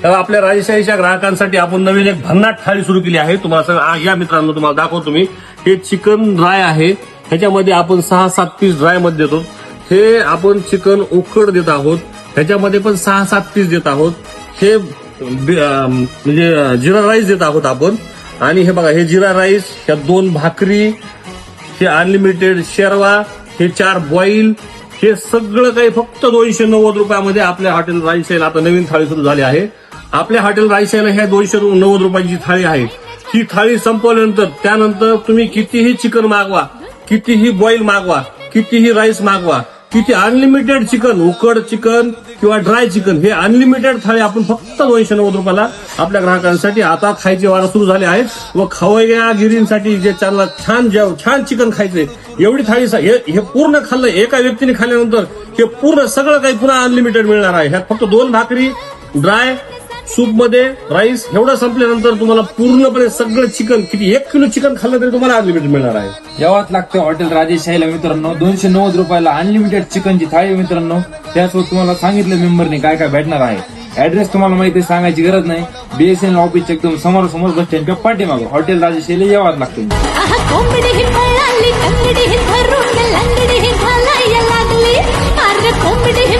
तर आपल्या राजेशाहीच्या ग्राहकांसाठी आपण नवीन एक भन्नाट थाळी सुरू केली आहे. तुम्हाला या मित्रांनो तुम्हाला दाखवतो मी. हे चिकन ड्राय आहे. ह्याच्यामध्ये आपण 6-7 पीस ड्राय मध्ये देतो. हे आपण चिकन उकड देत आहोत. ह्याच्यामध्ये पण 6-7 पीस देत आहोत. हे म्हणजे जिरा राईस देत आहोत आपण. आणि हे बघा, हे जिरा राईस, ह्या 2 भाकरी, हे अनलिमिटेड शेरवा, हे 4 बॉईल, हे सगळं काही फक्त 290 रुपयामध्ये आपल्या हॉटेल राईसाहेब. आता नवीन थाळी सुरू झाली आहे आपल्या हॉटेल राईसाहेब. ह्या 290 रुपयाची थाळी आहे. ही थाळी संपवल्यानंतर त्यानंतर तुम्ही कितीही चिकन मागवा, कितीही बॉईल मागवा, कितीही राईस मागवा, किती अनलिमिटेड चिकन, उकड चिकन किंवा ड्राय चिकन, हे अनलिमिटेड थाळी आपण फक्त 290 रुपयाला आपल्या ग्राहकांसाठी. आता खायचे वारा सुरू झाले आहेत व खवय्यागिरींसाठी जे त्यांना छान चिकन खायचंय, एवढी थाळी हे पूर्ण खाल्लं. एका व्यक्तीने खाल्ल्यानंतर हे पूर्ण सगळं काही पुन्हा अनलिमिटेड मिळणार आहे. ह्यात फक्त 2 भाकरी, ड्राय, सूप मध्ये राईस, एवढं संपल्यानंतर तुम्हाला पूर्णपणे सगळं चिकन, किती 1 किलो चिकन खाल्लं तरी तुम्हाला अनलिमिटेड मिळणार आहे. यावंच लागतं हॉटेल राजेशाहीला मित्रांनो. 290 रुपयाला अनलिमिटेड चिकनची थाळी मित्रांनो. त्यासोबत तुम्हाला सांगितलं मेंबरने काय काय भेटणार आहे. ऍड्रेस तुम्हाला माहिती आहे, सांगायची गरज नाही. BSNL ऑफिसच्या एकदम समोर बस स्टँडच्या पाठीमागं हॉटेल राजेशाहीला यावंच लागतं. कोंबडी ही पळाली, तंगडी ही धरून लंगडी ही घालायला लागली. अरे कोंबडी ही